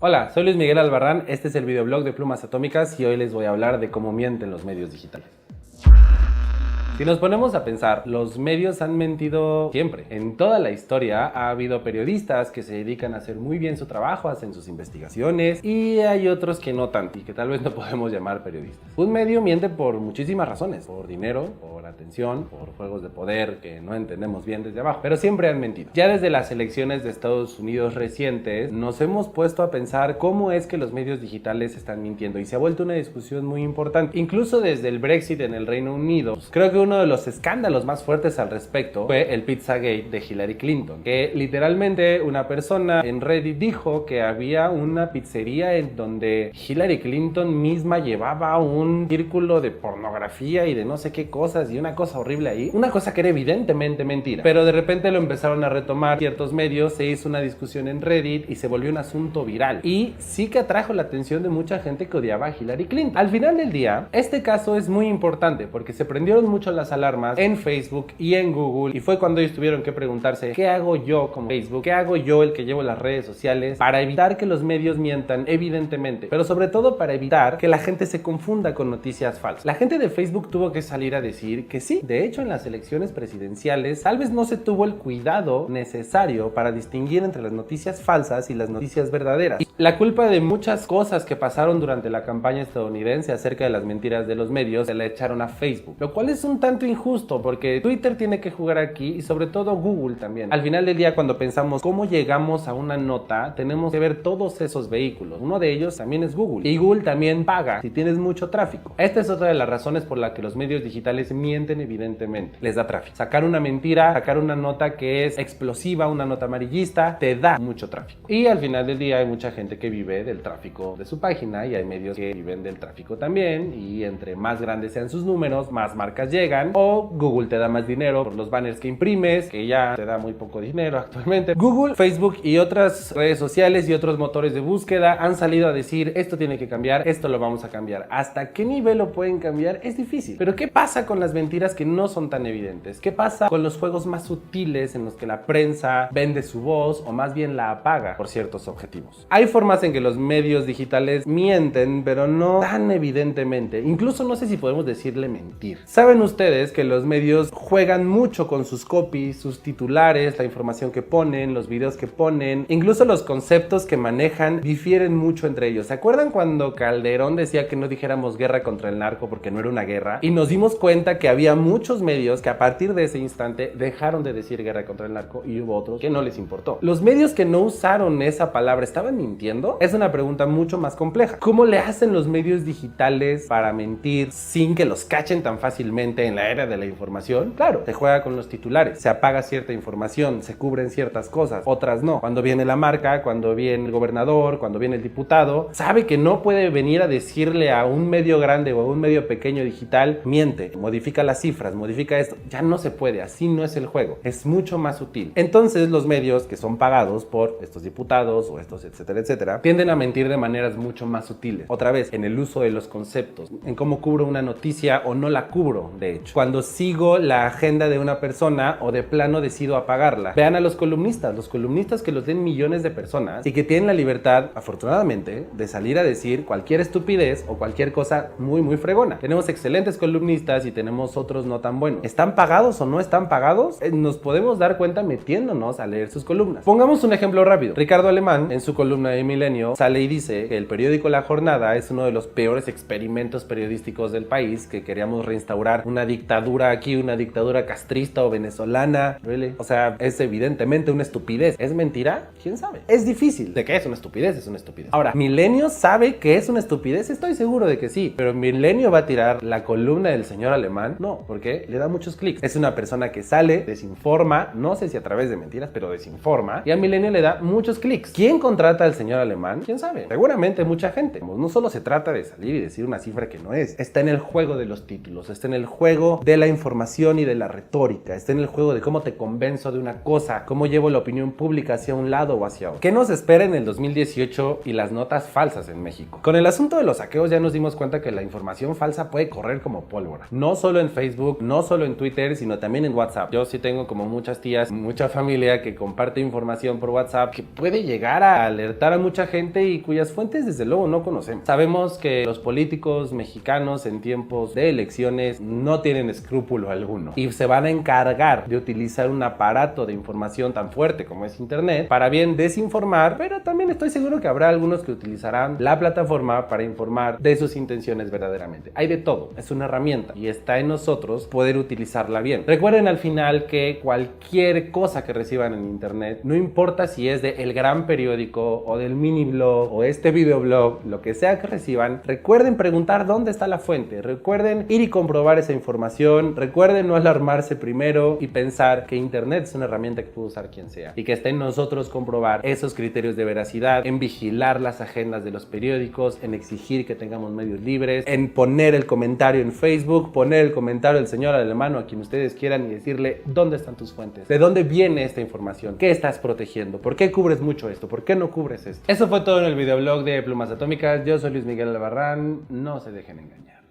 Hola, soy Luis Miguel Albarrán, este es el videoblog de Plumas Atómicas y hoy les voy a hablar de cómo mienten los medios digitales. Si nos ponemos a pensar, los medios han mentido siempre. En toda la historia ha habido periodistas que se dedican a hacer muy bien su trabajo, hacen sus investigaciones, y hay otros que no tanto y que tal vez no podemos llamar periodistas. Un medio miente por muchísimas razones, por dinero, por atención, por juegos de poder que no entendemos bien desde abajo, pero siempre han mentido. Ya desde las elecciones de Estados Unidos recientes nos hemos puesto a pensar cómo es que los medios digitales están mintiendo y se ha vuelto una discusión muy importante. Incluso desde el Brexit en el Reino Unido, creo que uno de los escándalos más fuertes al respecto fue el Pizzagate de Hillary Clinton, que literalmente una persona en Reddit dijo que había una pizzería en donde Hillary Clinton misma llevaba un círculo de pornografía y de no sé qué cosas y una cosa horrible ahí, una cosa que era evidentemente mentira, pero de repente lo empezaron a retomar ciertos medios, se hizo una discusión en Reddit y se volvió un asunto viral y sí que atrajo la atención de mucha gente que odiaba a Hillary Clinton. Al final del día, este caso es muy importante porque se prendieron mucho las alarmas en Facebook y en Google, y fue cuando ellos tuvieron que preguntarse: ¿qué hago yo como Facebook? ¿Qué hago yo, el que llevo las redes sociales, para evitar que los medios mientan evidentemente, pero sobre todo para evitar que la gente se confunda con noticias falsas? La gente de Facebook tuvo que salir a decir que sí, de hecho en las elecciones presidenciales tal vez no se tuvo el cuidado necesario para distinguir entre las noticias falsas y las noticias verdaderas. Y la culpa de muchas cosas que pasaron durante la campaña estadounidense acerca de las mentiras de los medios se la echaron a Facebook, lo cual es un tanto injusto porque Twitter tiene que jugar aquí y sobre todo Google también. Al final del día, cuando pensamos cómo llegamos a una nota, tenemos que ver todos esos vehículos. Uno de ellos también es Google, y Google también paga si tienes mucho tráfico. Esta es otra de las razones por la que los medios digitales mienten evidentemente. Les da tráfico. Sacar una mentira, sacar una nota que es explosiva, una nota amarillista, te da mucho tráfico. Y al final del día hay mucha gente que vive del tráfico de su página y hay medios que viven del tráfico también, y entre más grandes sean sus números, más marcas llegan, o Google te da más dinero por los banners que imprimes, que ya te da muy poco dinero actualmente. Google, Facebook y otras redes sociales y otros motores de búsqueda han salido a decir: esto tiene que cambiar, esto lo vamos a cambiar. ¿Hasta qué nivel lo pueden cambiar? Es difícil. Pero ¿qué pasa con las mentiras que no son tan evidentes? ¿Qué pasa con los juegos más sutiles en los que la prensa vende su voz o más bien la apaga por ciertos objetivos? Hay formas en que los medios digitales mienten, pero no tan evidentemente. Incluso no sé si podemos decirle mentir. ¿Saben ustedes que los medios juegan mucho con sus copies, sus titulares, la información que ponen, los videos que ponen, incluso los conceptos que manejan difieren mucho entre ellos? ¿Se acuerdan cuando Calderón decía que no dijéramos guerra contra el narco porque no era una guerra? Y nos dimos cuenta que había muchos medios que a partir de ese instante dejaron de decir guerra contra el narco y hubo otros que no les importó. ¿Los medios que no usaron esa palabra estaban mintiendo? Es una pregunta mucho más compleja. ¿Cómo le hacen los medios digitales para mentir sin que los cachen tan fácilmente en la era de la información? Claro, se juega con los titulares, se apaga cierta información, se cubren ciertas cosas, otras no. Cuando viene la marca, cuando viene el gobernador, cuando viene el diputado, sabe que no puede venir a decirle a un medio grande o a un medio pequeño digital: miente, modifica las cifras, modifica esto. Ya no se puede, así no es el juego, es mucho más sutil. Entonces los medios que son pagados por estos diputados o estos etcétera etcétera tienden a mentir de maneras mucho más sutiles. Otra vez, en el uso de los conceptos, en cómo cubro una noticia o no la cubro. De hecho, cuando sigo la agenda de una persona o de plano decido apagarla. Vean a los columnistas que los leen millones de personas y que tienen la libertad, afortunadamente, de salir a decir cualquier estupidez o cualquier cosa muy muy fregona. Tenemos excelentes columnistas y tenemos otros no tan buenos. ¿Están pagados o no están pagados? Nos podemos dar cuenta metiéndonos a leer sus columnas. Pongamos un ejemplo rápido. Ricardo Alemán, en su columna de Milenio, sale y dice que el periódico La Jornada es uno de los peores experimentos periodísticos del país, que queríamos reinstaurar una dictadura aquí, una dictadura castrista o venezolana. ¿Really? O sea, es evidentemente una estupidez. ¿Es mentira? ¿Quién sabe? Es difícil. ¿De qué es una estupidez? Es una estupidez. Ahora, ¿Milenio sabe que es una estupidez? Estoy seguro de que sí. ¿Pero Milenio va a tirar la columna del señor Alemán? No, porque le da muchos clics. Es una persona que sale, desinforma, no sé si a través de mentiras, pero desinforma, y a Milenio le da muchos clics. ¿Quién contrata al señor Alemán? ¿Quién sabe? Seguramente mucha gente. No solo se trata de salir y decir una cifra que no es. Está en el juego de los títulos, está en el juego juego de la información y de la retórica, está en el juego de cómo te convenzo de una cosa, cómo llevo la opinión pública hacia un lado o hacia otro. ¿Qué nos espera en el 2018 y las notas falsas en México? Con el asunto de los saqueos ya nos dimos cuenta que la información falsa puede correr como pólvora. No solo en Facebook, no solo en Twitter, sino también en WhatsApp. Yo sí tengo como muchas tías, mucha familia que comparte información por WhatsApp que puede llegar a alertar a mucha gente y cuyas fuentes desde luego no conocemos. Sabemos que los políticos mexicanos en tiempos de elecciones no tienen escrúpulo alguno y se van a encargar de utilizar un aparato de información tan fuerte como es internet para bien desinformar, pero también estoy seguro que habrá algunos que utilizarán la plataforma para informar de sus intenciones verdaderamente. Hay de todo, es una herramienta y está en nosotros poder utilizarla bien. Recuerden al final que cualquier cosa que reciban en internet, no importa si es de El Gran Periódico o del mini blog o este videoblog, lo que sea que reciban, recuerden preguntar dónde está la fuente, recuerden ir y comprobar esa información, recuerden no alarmarse primero y pensar que internet es una herramienta que puede usar quien sea y que está en nosotros comprobar esos criterios de veracidad, en vigilar las agendas de los periódicos, en exigir que tengamos medios libres, en poner el comentario en Facebook, poner el comentario del señor alemán o a quien ustedes quieran y decirle dónde están tus fuentes, de dónde viene esta información, qué estás protegiendo, por qué cubres mucho esto, por qué no cubres esto. Eso fue todo en el videoblog de Plumas Atómicas. Yo soy Luis Miguel Albarrán, no se dejen engañar.